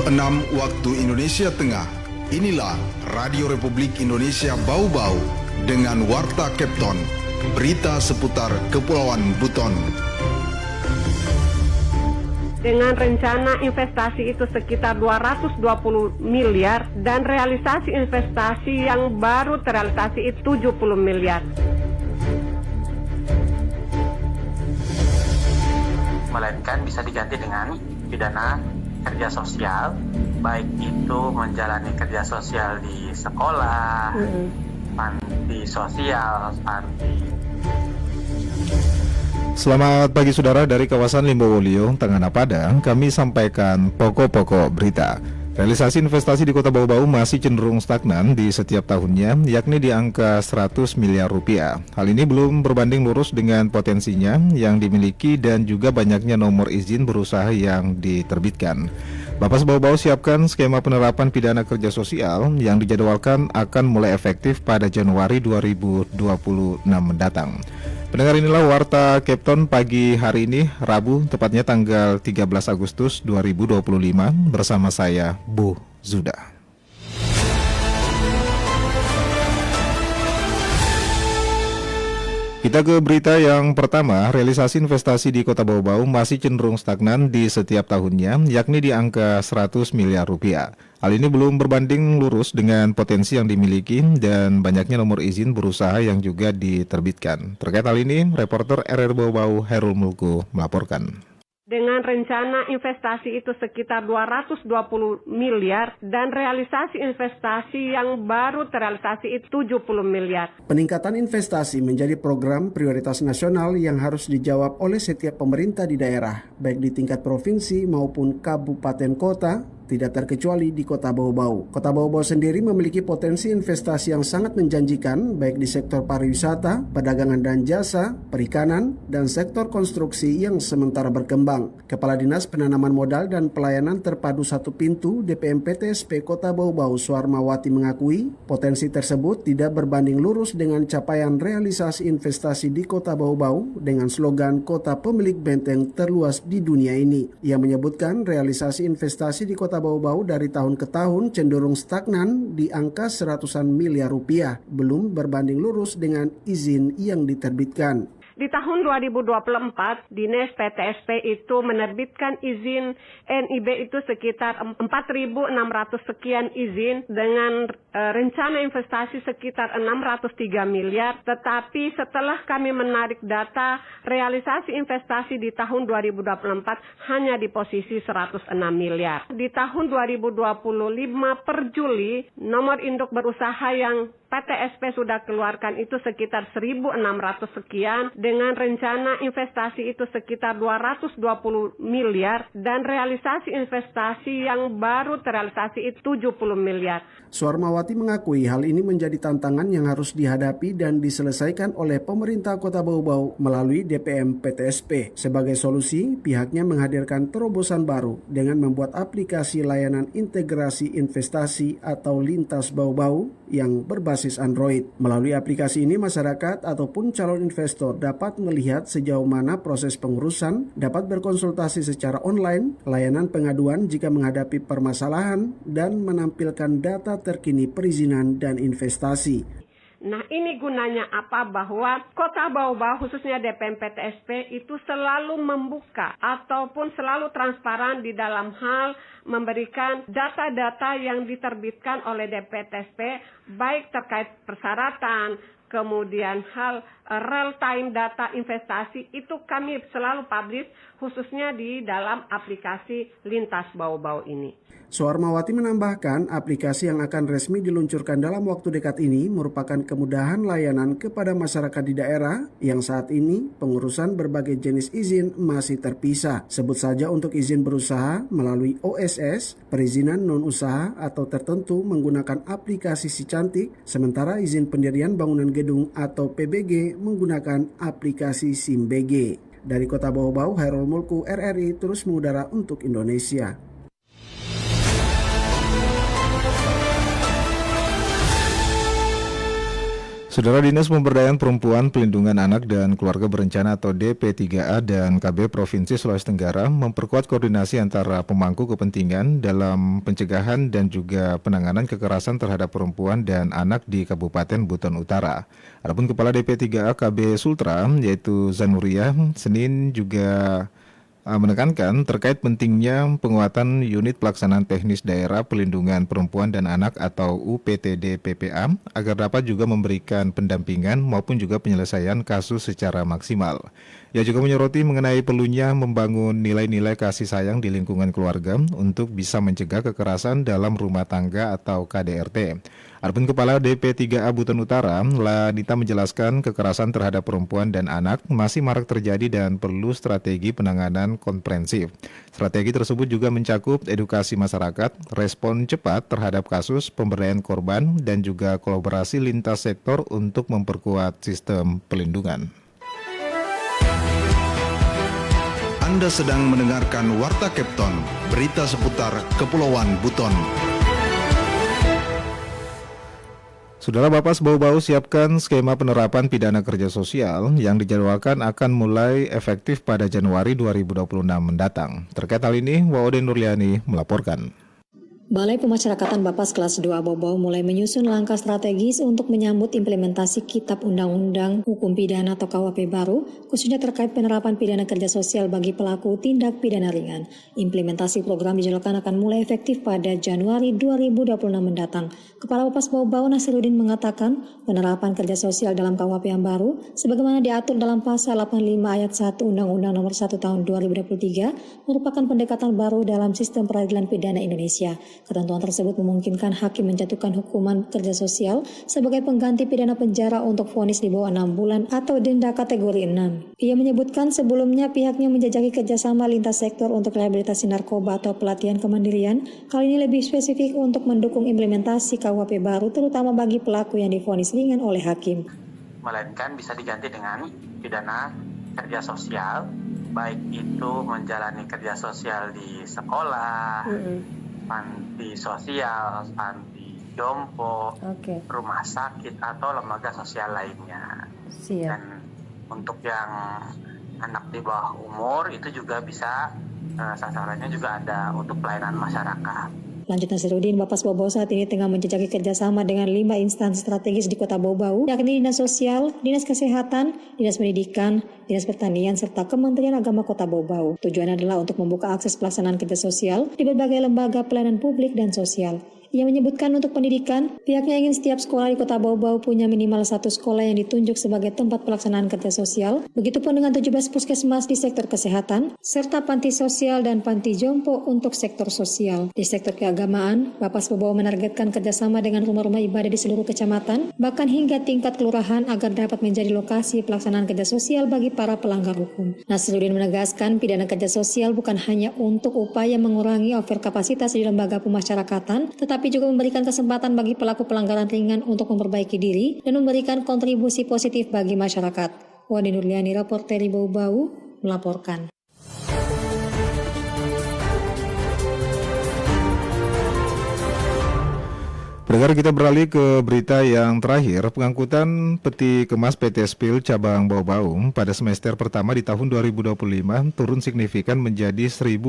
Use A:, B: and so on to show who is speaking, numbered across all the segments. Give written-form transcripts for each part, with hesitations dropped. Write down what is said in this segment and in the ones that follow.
A: Pukul 6 waktu Indonesia Tengah. Inilah Radio Republik Indonesia Bau-Bau dengan Warta Kepton, berita seputar Kepulauan Buton.
B: Dengan rencana investasi itu sekitar 220 miliar dan realisasi investasi yang baru terrealisasi itu 70 miliar.
C: Melainkan bisa diganti dengan pidana kerja sosial, baik itu menjalani kerja sosial di sekolah, panti sosial, panti.
D: Selamat pagi saudara, dari kawasan Limbowolio, Tenggara Padang, kami sampaikan pokok-pokok berita. Realisasi investasi di Kota Bau-Bau masih cenderung stagnan di setiap tahunnya, yakni di angka 100 miliar rupiah. Hal ini belum berbanding lurus dengan potensinya yang dimiliki dan juga banyaknya nomor izin berusaha yang diterbitkan. Lapas Bau-Bau siapkan skema penerapan pidana kerja sosial yang dijadwalkan akan mulai efektif pada Januari 2026 mendatang. Pendengar, inilah Warta Kepton pagi hari ini, Rabu, tepatnya tanggal 13 Agustus 2025, bersama saya, Bu Zuda. Kita ke berita yang pertama. Realisasi investasi di Kota Bau-Bau masih cenderung stagnan di setiap tahunnya, yakni di angka 100 miliar rupiah. Hal ini belum berbanding lurus dengan potensi yang dimiliki dan banyaknya nomor izin berusaha yang juga diterbitkan. Terkait hal ini, reporter RR Bau-Bau Herul Mulku melaporkan.
B: Dengan rencana investasi itu sekitar 220 miliar dan realisasi investasi yang baru terrealisasi itu 70 miliar.
E: Peningkatan investasi menjadi program prioritas nasional yang harus dijawab oleh setiap pemerintah di daerah, baik di tingkat provinsi maupun kabupaten kota, tidak terkecuali di Kota Bau-Bau. Kota Bau-Bau sendiri memiliki potensi investasi yang sangat menjanjikan, baik di sektor pariwisata, perdagangan dan jasa, perikanan, dan sektor konstruksi yang sementara berkembang. Kepala Dinas Penanaman Modal dan Pelayanan Terpadu Satu Pintu DPM PTSP Kota Bau-Bau Suarmawati mengakui potensi tersebut tidak berbanding lurus dengan capaian realisasi investasi di Kota Bau-Bau dengan slogan Kota Pemilik Benteng Terluas di Dunia ini. Ia menyebutkan realisasi investasi di Kota Bau-Bau dari tahun ke tahun cenderung stagnan di angka seratusan miliar rupiah, belum berbanding lurus dengan izin yang diterbitkan.
B: Di tahun 2024, Dinas PTSP itu menerbitkan izin NIB itu sekitar 4.600 sekian izin dengan rencana investasi sekitar 603 miliar. Tetapi setelah kami menarik data, realisasi investasi di tahun 2024 hanya di posisi 106 miliar. Di tahun 2025 per Juli, nomor induk berusaha yang PTSP sudah keluarkan itu sekitar 1.600 sekian dengan rencana investasi itu sekitar 220 miliar dan realisasi investasi yang baru terrealisasi itu 70 miliar.
E: Suarmawati mengakui hal ini menjadi tantangan yang harus dihadapi dan diselesaikan oleh pemerintah Kota Bau-Bau melalui DPM PTSP. Sebagai solusi, pihaknya menghadirkan terobosan baru dengan membuat aplikasi layanan integrasi investasi atau Lintas Bau-Bau yang berbasis Android. Melalui aplikasi ini, masyarakat ataupun calon investor dapat melihat sejauh mana proses pengurusan, dapat berkonsultasi secara online, layanan pengaduan jika menghadapi permasalahan, dan menampilkan data terkini perizinan dan investasi.
B: Nah, ini gunanya apa? Bahwa Kota Bau-Bau khususnya DPM PTSP itu selalu membuka ataupun selalu transparan di dalam hal memberikan data-data yang diterbitkan oleh DPTSP, baik terkait persyaratan, kemudian hal real time data investasi itu kami selalu publish khususnya di dalam aplikasi Lintas Bau-Bau ini.
E: Suarmawati menambahkan, aplikasi yang akan resmi diluncurkan dalam waktu dekat ini merupakan kemudahan layanan kepada masyarakat di daerah yang saat ini pengurusan berbagai jenis izin masih terpisah. Sebut saja untuk izin berusaha melalui OSS, perizinan non-usaha atau tertentu menggunakan aplikasi Si Cantik, sementara izin pendirian bangunan gedung atau PBG menggunakan aplikasi SIMBG. Dari Kota Bau-Bau, Herul Mulku, RRI terus mengudara untuk Indonesia.
D: Saudara Dinas Pemberdayaan Perempuan, Pelindungan Anak dan Keluarga Berencana atau DP3A dan KB Provinsi Sulawesi Tenggara memperkuat koordinasi antara pemangku kepentingan dalam pencegahan dan juga penanganan kekerasan terhadap perempuan dan anak di Kabupaten Buton Utara. Adapun Kepala DP3A KB Sultra yaitu Zanuriah Senin juga menekankan terkait pentingnya penguatan unit pelaksanaan teknis daerah pelindungan perempuan dan anak atau UPTD PPA agar dapat juga memberikan pendampingan maupun juga penyelesaian kasus secara maksimal. Ia juga menyoroti mengenai perlunya membangun nilai-nilai kasih sayang di lingkungan keluarga untuk bisa mencegah kekerasan dalam rumah tangga atau KDRT. Adapun Kepala DP3A Buton Utara, Lanita menjelaskan kekerasan terhadap perempuan dan anak masih marak terjadi dan perlu strategi penanganan komprehensif. Strategi tersebut juga mencakup edukasi masyarakat, respon cepat terhadap kasus, pemberdayaan korban, dan juga kolaborasi lintas sektor untuk memperkuat sistem pelindungan.
A: Anda sedang mendengarkan Warta Kepton, berita seputar Kepulauan Buton.
D: Saudara Bapas Bau-Bau siapkan skema penerapan pidana kerja sosial yang dijadwalkan akan mulai efektif pada Januari 2026 mendatang. Terkait hal ini, Waode Nurliani melaporkan.
F: Balai Pemasyarakatan Bapas kelas 2 Bau-Bau mulai menyusun langkah strategis untuk menyambut implementasi Kitab Undang-Undang Hukum Pidana atau KUHP baru, khususnya terkait penerapan pidana kerja sosial bagi pelaku tindak pidana ringan. Implementasi program dijadwalkan akan mulai efektif pada Januari 2026 mendatang. Kepala Bapas Bau-Bau Nasiruddin mengatakan penerapan kerja sosial dalam KUHP yang baru, sebagaimana diatur dalam pasal 85 ayat 1 Undang-Undang Nomor 1 Tahun 2023, merupakan pendekatan baru dalam sistem peradilan pidana Indonesia. Ketentuan tersebut memungkinkan hakim menjatuhkan hukuman kerja sosial sebagai pengganti pidana penjara untuk vonis di bawah 6 bulan atau denda kategori 6. Ia menyebutkan sebelumnya pihaknya menjajaki kerjasama lintas sektor untuk rehabilitasi narkoba atau pelatihan kemandirian. Kali ini lebih spesifik untuk mendukung implementasi KUHP baru terutama bagi pelaku yang divonis ringan oleh hakim.
C: Melainkan bisa diganti dengan pidana kerja sosial, baik itu menjalani kerja sosial di sekolah, panti sosial, panti jompo, rumah sakit atau lembaga sosial lainnya.
F: Siap.
C: Dan untuk yang anak di bawah umur itu juga bisa sasarannya juga ada untuk pelayanan masyarakat.
F: Lanjut Nasiruddin, Bapas Bau-Bau saat ini tengah menjejaki kerjasama dengan 5 instansi strategis di Kota Bau-Bau, yakni Dinas Sosial, Dinas Kesehatan, Dinas Pendidikan, Dinas Pertanian, serta Kementerian Agama Kota Bau-Bau. Tujuannya adalah untuk membuka akses pelaksanaan kerja sosial di berbagai lembaga pelayanan publik dan sosial. Ia menyebutkan untuk pendidikan, pihaknya ingin setiap sekolah di Kota Bau-Bau punya minimal 1 sekolah yang ditunjuk sebagai tempat pelaksanaan kerja sosial, begitupun dengan 17 puskesmas di sektor kesehatan, serta panti sosial dan panti jompo untuk sektor sosial. Di sektor keagamaan, Bapas Bau-Bau menargetkan kerjasama dengan rumah-rumah ibadah di seluruh kecamatan, bahkan hingga tingkat kelurahan agar dapat menjadi lokasi pelaksanaan kerja sosial bagi para pelanggar hukum. Nasiruddin menegaskan pidana kerja sosial bukan hanya untuk upaya mengurangi overkapasitas di lembaga pemasyarakatan, tetapi juga memberikan kesempatan bagi pelaku pelanggaran ringan untuk memperbaiki diri dan memberikan kontribusi positif bagi masyarakat. Wadi Nurliani, Reporteri Bau-Bau, melaporkan.
D: Pendengar, kita beralih ke berita yang terakhir. Pengangkutan peti kemas PT Spil cabang Bau-Bau pada semester pertama di tahun 2025 turun signifikan menjadi 1.050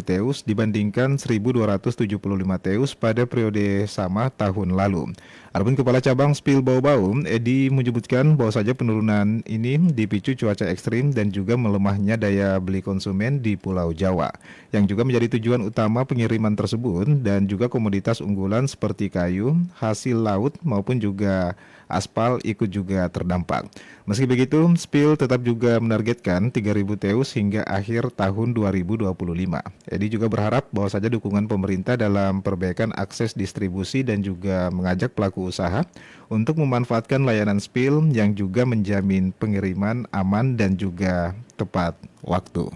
D: teus dibandingkan 1.275 teus pada periode sama tahun lalu. Adapun Kepala Cabang Spil Bau-Bau, Edi, menyebutkan bahwa saja penurunan ini dipicu cuaca ekstrim dan juga melemahnya daya beli konsumen di Pulau Jawa, yang juga menjadi tujuan utama pengiriman tersebut, dan juga komoditas unggulan seperti kayu, hasil laut maupun juga aspal ikut juga terdampak. Meski begitu, Spil tetap juga menargetkan 3.000 teus hingga akhir tahun 2025. Edi juga berharap bahwa saja dukungan pemerintah dalam perbaikan akses distribusi dan juga mengajak pelaku usaha untuk memanfaatkan layanan Spil yang juga menjamin pengiriman aman dan juga tepat waktu.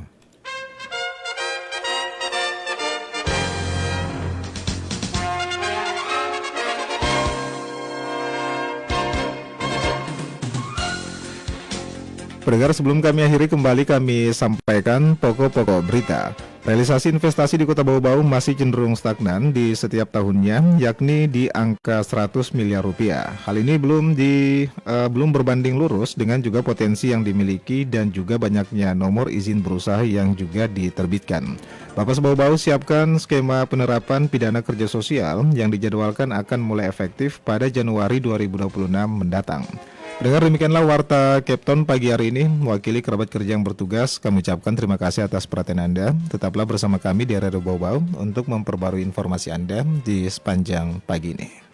D: Pendengar, sebelum kami akhiri, kembali kami sampaikan pokok-pokok berita. Realisasi investasi di Kota Bau-Bau masih cenderung stagnan di setiap tahunnya, yakni di angka 100 miliar rupiah. Hal ini belum berbanding lurus dengan juga potensi yang dimiliki dan juga banyaknya nomor izin berusaha yang juga diterbitkan. Lapas Bau-Bau siapkan skema penerapan pidana kerja sosial yang dijadwalkan akan mulai efektif pada Januari 2026 mendatang. Dengar demikianlah Warta Kepton pagi hari ini. Mewakili kerabat kerja yang bertugas, kami ucapkan terima kasih atas perhatian Anda. Tetaplah bersama kami di Radio Bau-Bau untuk memperbarui informasi Anda di sepanjang pagi ini.